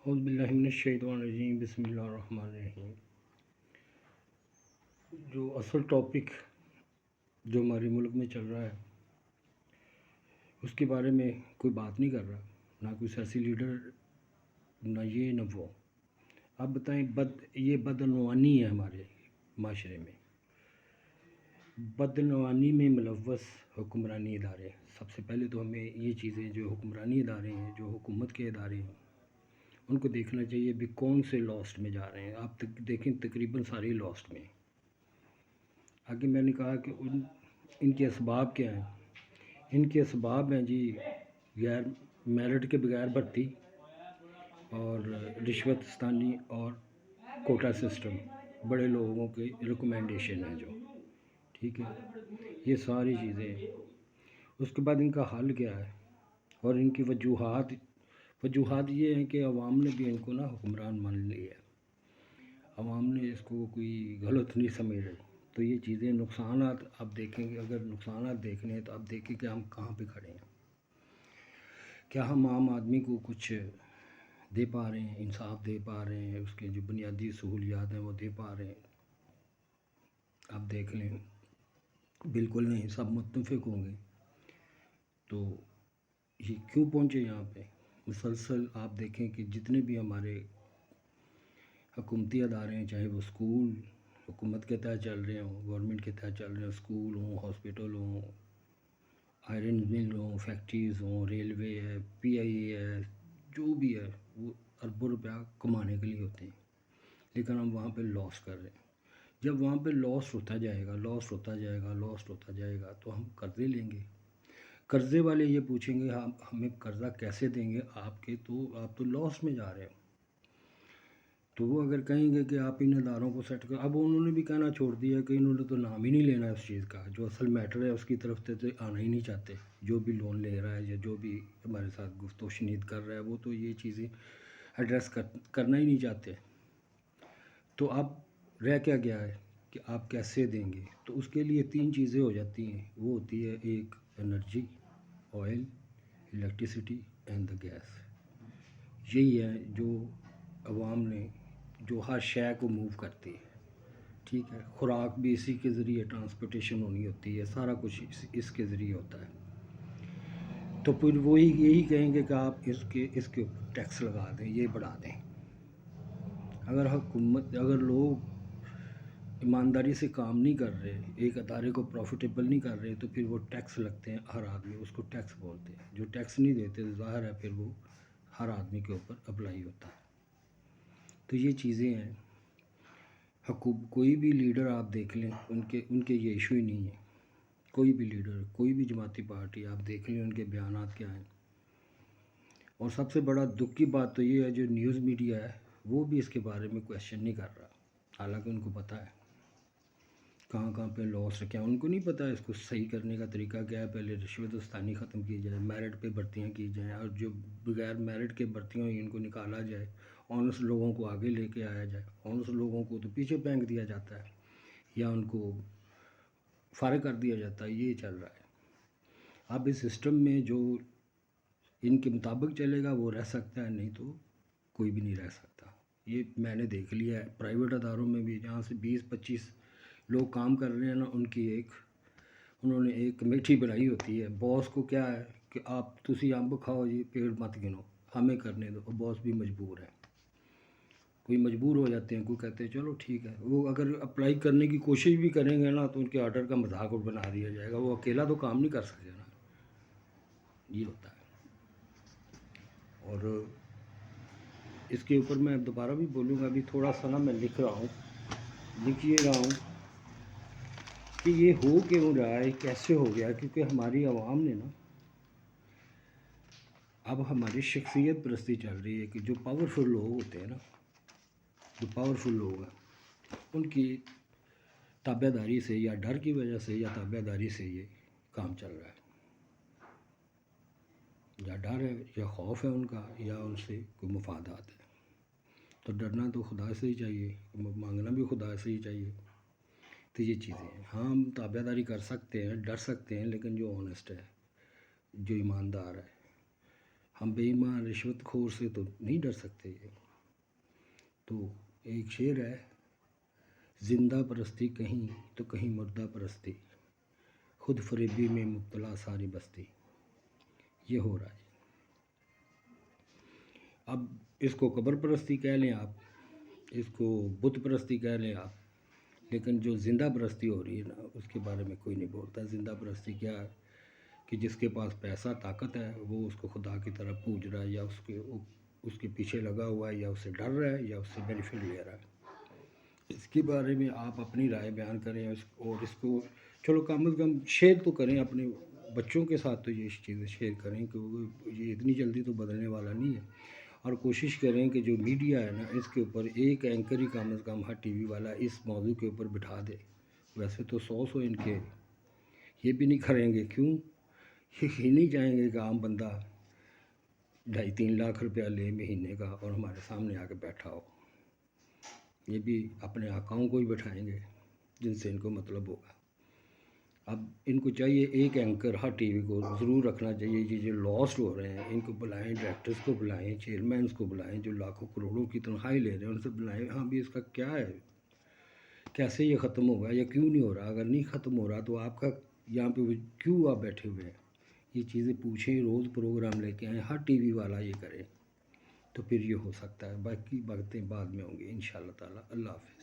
اعوذ باللہ من الشیطان الرجیم، بسم اللہ الرحمن الرحیم۔ جو اصل ٹاپک جو ہمارے ملک میں چل رہا ہے اس کے بارے میں کوئی بات نہیں کر رہا، نہ کوئی سیاسی لیڈر، نہ یہ نہ وہ۔ آپ بتائیں، یہ بدعنوانی ہے ہمارے معاشرے میں، بدعنوانی میں ملوث حکمرانی ادارے۔ سب سے پہلے تو ہمیں یہ چیزیں، جو حکمرانی ادارے ہیں، جو حکومت کے ادارے ہیں، ان کو دیکھنا چاہیے بھی کون سے لاسٹ میں جا رہے ہیں۔ آپ دیکھیں تقریباً سارے لاسٹ میں۔ آگے میں نے کہا کہ ان کے اسباب کیا ہیں۔ ان کے اسباب ہیں جی، غیر میرٹ کے بغیر بھرتی اور رشوت ستانی اور کوٹا سسٹم، بڑے لوگوں کے ریکمنڈیشن ہیں جو، ٹھیک ہے، یہ ساری چیزیں ہیں۔ اس کے بعد ان کا حل کیا ہے اور ان کی وجوہات یہ ہیں کہ عوام نے بھی ان کو حکمران مان لیا ہے، عوام نے اس کو کوئی غلط نہیں سمجھ رہی۔ تو یہ چیزیں، نقصانات آپ دیکھیں گے، اگر نقصانات دیکھنے ہیں تو آپ دیکھیں کہ ہم کہاں پہ کھڑے ہیں، کیا ہم عام آدمی کو کچھ دے پا رہے ہیں، انصاف دے پا رہے ہیں، اس کے جو بنیادی سہولیات ہیں وہ دے پا رہے ہیں۔ آپ دیکھ لیں، بالکل نہیں، سب متفق ہوں گے۔ تو یہ کیوں پہنچے یہاں پہ؟ مسلسل آپ دیکھیں کہ جتنے بھی ہمارے حکومتی ادارے ہیں، چاہے وہ اسکول حکومت کے تحت چل رہے ہوں، گورنمنٹ کے تحت چل رہے ہوں، اسکول ہوں، ہاسپٹل ہوں، آئرن مل ہوں، فیکٹریز ہوں، ریلوے ہے، پی آئی اے ہے، جو بھی ہے، وہ اربوں روپیہ کمانے کے لیے ہوتے ہیں، لیکن ہم وہاں پہ لاس کر رہے ہیں۔ جب وہاں پہ لاس ہوتا جائے گا تو ہم قرضے لیں گے۔ قرضے والے یہ پوچھیں گے ہمیں قرضہ کیسے دیں گے، آپ تو لاس میں جا رہے ہو۔ تو وہ اگر کہیں گے کہ آپ ان اداروں کو سیٹ کر، اب انہوں نے بھی کہنا چھوڑ دیا کہ انہوں نے تو نام ہی نہیں لینا ہے اس چیز کا، جو اصل میٹر ہے اس کی طرف تو آنا ہی نہیں چاہتے۔ جو بھی لون لے رہا ہے یا جو بھی ہمارے ساتھ گفت و شنید کر رہا ہے، وہ تو یہ چیزیں ایڈریس کرنا ہی نہیں چاہتے۔ تو اب رہ کیا گیا ہے کہ آپ کیسے دیں گے؟ تو اس کے لیے 3 چیزیں ہو جاتی ہیں۔ وہ ہوتی ہے ایک energy, oil, electricity and the gas. یہی ہے جو عوام نے، جو ہر شے کو موو کرتی ہے، ٹھیک ہے۔ خوراک بھی اسی کے ذریعے ٹرانسپورٹیشن ہونی ہوتی ہے، سارا کچھ اس کے ذریعے ہوتا ہے۔ تو پھر وہی یہی کہیں گے کہ آپ اس کے اوپر ٹیکس لگا دیں، یہ بڑھا دیں۔ اگر لوگ ایمانداری سے کام نہیں کر رہے، ایک ادارے کو پروفیٹیبل نہیں کر رہے، تو پھر وہ ٹیکس لگتے ہیں ہر آدمی، اس کو ٹیکس بولتے ہیں۔ جو ٹیکس نہیں دیتے تو ظاہر ہے پھر وہ ہر آدمی کے اوپر اپلائی ہوتا ہے۔ تو یہ چیزیں ہیں۔ کوئی بھی لیڈر آپ دیکھ لیں، ان کے یہ ایشو ہی نہیں ہے۔ کوئی بھی لیڈر، کوئی بھی جماعتی پارٹی آپ دیکھ لیں، ان کے بیانات کیا ہیں۔ اور سب سے بڑا دکھ کی بات تو یہ ہے، جو نیوز میڈیا ہے وہ بھی اس کے بارے میں کویشچن نہیں کر رہا، حالانکہ ان کو پتہ ہے کہاں پہ لاس رکھے ہیں۔ ان کو نہیں پتہ اس کو صحیح کرنے کا طریقہ کیا ہے۔ پہلے رشوت ستانی ختم کی جائے، میرٹ پہ بھرتیاں کی جائیں، اور جو بغیر میرٹ کے بھرتیاں ہوئی ان کو نکالا جائے، آنسٹ لوگوں کو آگے لے کے آیا جائے۔ آنسٹ لوگوں کو تو پیچھے پھینک دیا جاتا ہے یا ان کو فارغ کر دیا جاتا ہے، یہ چل رہا ہے۔ اب اس سسٹم میں جو ان کے مطابق چلے گا وہ رہ سکتا ہے، نہیں تو کوئی بھی نہیں رہ سکتا۔ یہ میں نے دیکھ لیا ہے پرائیویٹ اداروں میں بھی، جہاں سے 20-25 لوگ کام کر رہے ہیں نا، انہوں نے ایک کمیٹی بنائی ہوتی ہے۔ باس کو کیا ہے کہ آپ تسی امب کھاؤ جی، پیڑ مت گنو، ہمیں کرنے دو۔ اور باس بھی مجبور ہے، کوئی مجبور ہو جاتے ہیں، کوئی کہتے ہیں چلو ٹھیک ہے۔ وہ اگر اپلائی کرنے کی کوشش بھی کریں گے نا تو ان کے آرڈر کا مذاق بنا دیا جائے گا، وہ اکیلا تو کام نہیں کر سکے نا، یہ ہوتا ہے۔ اور اس کے اوپر میں دوبارہ بھی بولوں گا، ابھی تھوڑا سا میں لکھ رہا ہوں کہ یہ ہو کیوں رہا ہے، کیسے ہو گیا، کیونکہ ہماری عوام نے اب ہماری شخصیت پرستی چل رہی ہے کہ جو پاورفل لوگ ہوتے ہیں نا، جو پاورفل لوگ ہیں، ان کی تابع داری سے یا ڈر کی وجہ سے یا تابع داری سے یہ کام چل رہا ہے۔ یا ڈر ہے یا خوف ہے ان کا، یا ان سے کوئی مفادات ہے۔ تو ڈرنا تو خدا سے ہی چاہیے، مانگنا بھی خدا سے ہی چاہیے۔ تو یہ چیزیں ہیں، ہاں ہم تابع داری کر سکتے ہیں، ڈر سکتے ہیں، لیکن جو آنیسٹ ہے، جو ایماندار ہے، ہم بے ایمان رشوت خور سے تو نہیں ڈر سکتے. تو ایک شعر ہے، زندہ پرستی کہیں تو کہیں مردہ پرستی، خود فریبی میں مبتلا ساری بستی. یہ ہو رہا ہے. اب اس کو قبر پرستی کہہ لیں آپ، اس کو بت پرستی کہہ لیں آپ، لیکن جو زندہ پرستی ہو رہی ہے نا، اس کے بارے میں کوئی نہیں بولتا. زندہ پرستی کیا ہے کہ جس کے پاس پیسہ طاقت ہے وہ اس کو خدا کی طرح پوج رہا ہے، یا اس کے پیچھے لگا ہوا ہے، یا اس سے ڈر رہا ہے، یا اس سے بینیفٹ لے رہا ہے. اس کے بارے میں آپ اپنی رائے بیان کریں، اور اس کو چلو کم از کم شیئر تو کریں اپنے بچوں کے ساتھ. تو یہ چیزیں شیئر کریں کہ یہ اتنی جلدی تو بدلنے والا نہیں ہے. اور کوشش کریں کہ جو میڈیا ہے نا، اس کے اوپر ایک اینکر ہی کم از کم ہر ٹی وی والا اس موضوع کے اوپر بٹھا دے. ویسے تو 100 ان کے یہ بھی نہیں کریں گے. کیوں؟ یہ نہیں چاہیں گے کہ عام بندہ 2.5-3 لاکھ روپیہ لے مہینے کا اور ہمارے سامنے آ کے بیٹھا ہو. یہ بھی اپنے آقاؤں کو ہی بٹھائیں گے جن سے ان کو مطلب ہوگا. اب ان کو چاہیے ایک اینکر ہر ٹی وی کو ضرور رکھنا چاہیے. یہ جو لاسٹ ہو رہے ہیں ان کو بلائیں، ڈائریکٹرز کو بلائیں، چیئرمینس کو بلائیں، جو لاکھوں کروڑوں کی تنخواہیں لے رہے ہیں ان سے بلائیں. ہاں بھی اس کا کیا ہے، کیسے یہ ختم ہوگا یا کیوں نہیں ہو رہا؟ اگر نہیں ختم ہو رہا تو آپ کا یہاں پہ کیوں آپ بیٹھے ہوئے ہیں؟ یہ چیزیں پوچھیں، روز پروگرام لے کے آئیں، ہر ٹی وی والا یہ کرے تو پھر یہ ہو سکتا ہے. باقی باتیں بعد میں ہوں گی انشاءاللہ تعالی. اللہ حافظ.